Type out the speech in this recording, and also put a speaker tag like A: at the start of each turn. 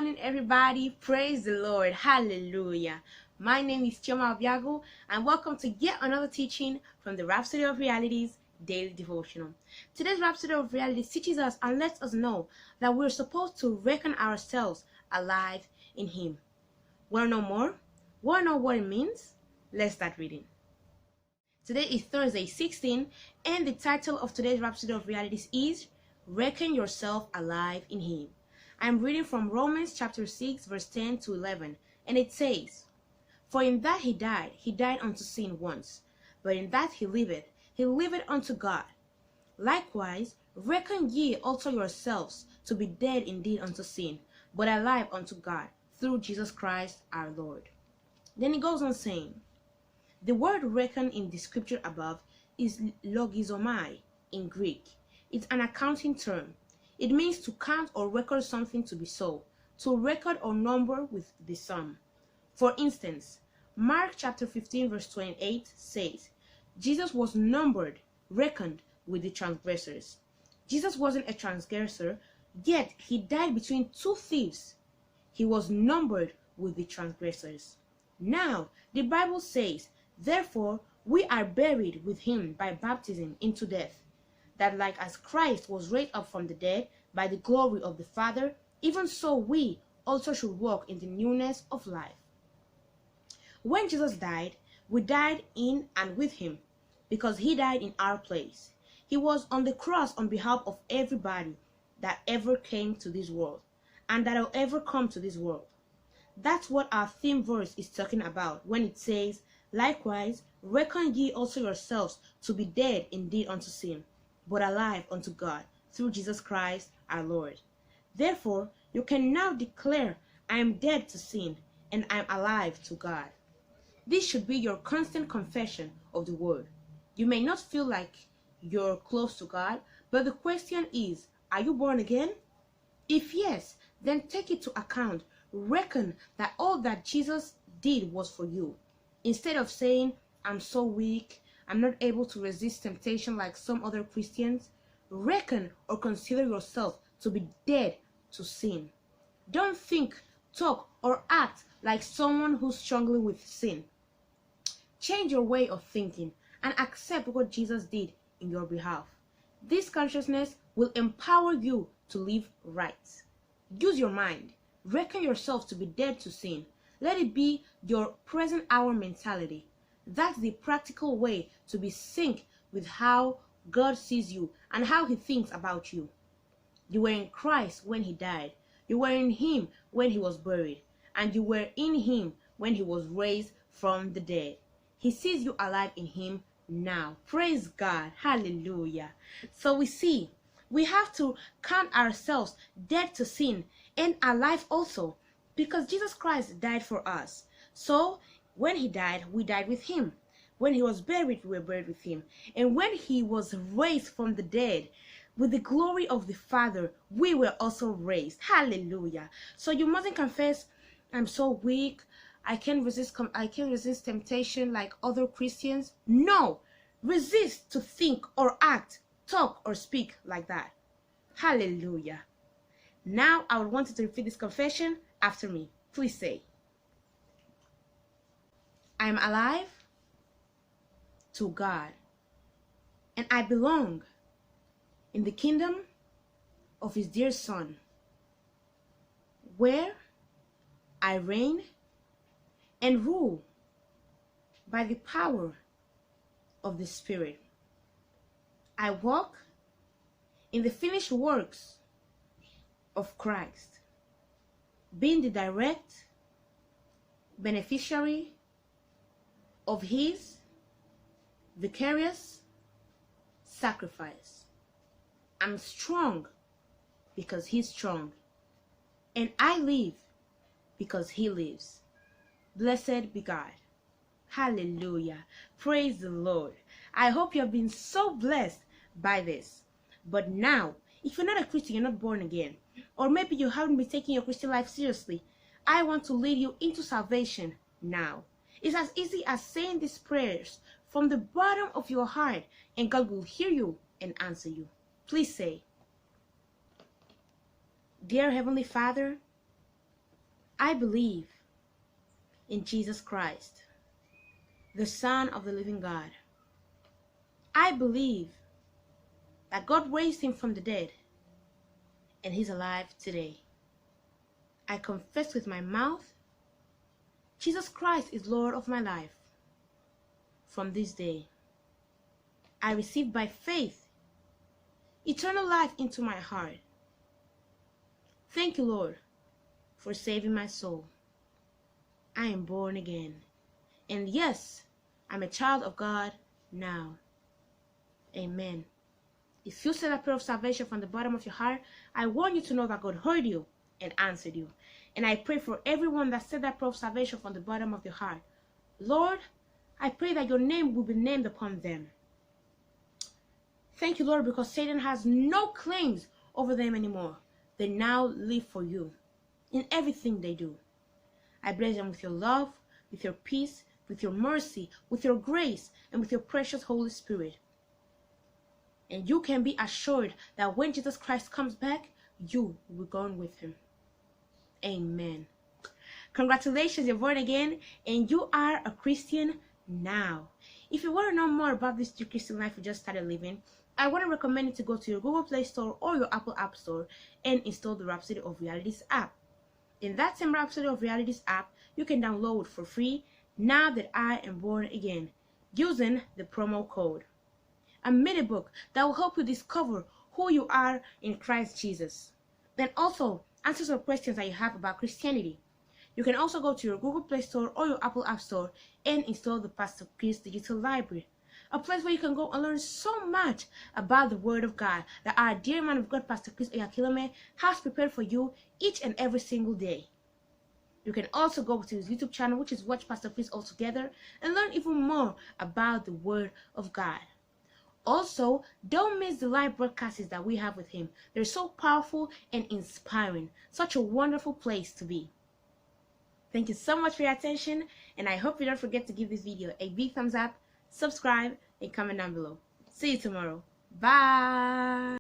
A: morning, everybody. Praise the Lord. Hallelujah. My name is Chioma Obiagwu, and welcome to yet another teaching from the Rhapsody of Realities daily devotional. Today's Rhapsody of Realities teaches us and lets us know that we're supposed to reckon ourselves alive in Him. Want to know more? Want to know what it means? Let's start reading. Today is Thursday 16, and the title of today's Rhapsody of Realities is Reckon Yourself Alive in Him. I'm reading from Romans chapter 6, verse 10 to 11, and it says, For in that he died unto sin once, but in that he liveth unto God. Likewise, reckon ye also yourselves to be dead indeed unto sin, but alive unto God, through Jesus Christ our Lord. Then he goes on saying, the word reckon in the scripture above is logizomai in Greek. It's an accounting term. It means to count or record something to be so, to record or number with the sum. For instance, Mark chapter 15 verse 28 says, Jesus was numbered, reckoned with the transgressors. Jesus wasn't a transgressor, yet he died between two thieves. He was numbered with the transgressors. Now, the Bible says, therefore, we are buried with him by baptism into death, that like as Christ was raised up from the dead by the glory of the Father, even so we also should walk in the newness of life. When Jesus died, we died in and with him, because he died in our place. He was on the cross on behalf of everybody that ever came to this world, and that will ever come to this world. That's what our theme verse is talking about when it says, likewise, reckon ye also yourselves to be dead indeed unto sin, but alive unto God, through Jesus Christ our Lord. Therefore, you can now declare, I am dead to sin, and I am alive to God. This should be your constant confession of the word. You may not feel like you're close to God, but the question is, are you born again? If yes, then take it to account. Reckon that all that Jesus did was for you. Instead of saying, I'm so weak, I'm not able to resist temptation like some other Christians, reckon or consider yourself to be dead to sin. Don't think, talk, or act like someone who's struggling with sin. Change your way of thinking and accept what Jesus did in your behalf. This consciousness will empower you to live right. Use your mind. Reckon yourself to be dead to sin. Let it be your present hour mentality. That's the practical way to be synced with how God sees you and how he thinks about you. You were in Christ when he died. You were in him when he was buried. And you were in him when he was raised from the dead. He sees you alive in him now. Praise God. Hallelujah. So we see, we have to count ourselves dead to sin and alive also, because Jesus Christ died for us. So when he died, we died with him. When he was buried, we were buried with him. And when he was raised from the dead, with the glory of the Father, we were also raised. Hallelujah. So you mustn't confess, I'm so weak, I can't resist temptation like other Christians. No, resist to think or act, talk or speak like that. Hallelujah. Now I would want you to repeat this confession after me. Please say, I am alive to God, and I belong in the kingdom of his dear Son, where I reign and rule by the power of the Spirit. I walk in the finished works of Christ, being the direct beneficiary of his vicarious sacrifice. I'm strong because he's strong, and I live because he lives. Blessed be God. Hallelujah. Praise the Lord. I hope you have been so blessed by this. But now, if you're not a Christian, you're not born again, or maybe you haven't been taking your Christian life seriously, I want to lead you into salvation now. It's as easy as saying these prayers from the bottom of your heart, and God will hear you and answer you. Please say, Dear Heavenly Father, I believe in Jesus Christ, the Son of the living God. I believe that God raised him from the dead and he's alive today. I confess with my mouth, Jesus Christ is Lord of my life. From this day, I receive by faith eternal life into my heart. Thank you, Lord, for saving my soul. I am born again. And yes, I'm a child of God now. Amen. If you said a prayer of salvation from the bottom of your heart, I want you to know that God heard you and answered you. And I pray for everyone that said that prayer of salvation from the bottom of your heart. Lord, I pray that your name will be named upon them. Thank you, Lord, because Satan has no claims over them anymore. They now live for you in everything they do. I bless them with your love, with your peace, with your mercy, with your grace, and with your precious Holy Spirit. And you can be assured that when Jesus Christ comes back, you will be going with him. Amen. Congratulations, you're born again, and you are a Christian now. If you want to know more about this new Christian life you just started living, I want to recommend you to go to your Google Play Store or your Apple App Store and install the Rhapsody of Realities app. In that same Rhapsody of Realities app, you can download for free Now That I Am Born Again using the promo code. A mini book that will help you discover who you are in Christ Jesus. Then also answer some questions that you have about Christianity. You can also go to your Google Play Store or your Apple App Store and install the Pastor Chris Digital Library, a place where you can go and learn so much about the Word of God that our dear man of God, Pastor Chris Oyakhilome, has prepared for you each and every single day. You can also go to his YouTube channel, which is Watch Pastor Chris Altogether, and learn even more about the Word of God. Also, don't miss the live broadcasts that we have with him. They're so powerful and inspiring. Such a wonderful place to be. Thank you so much for your attention, and I hope you don't forget to give this video a big thumbs up, subscribe, and comment down below. See you tomorrow. Bye!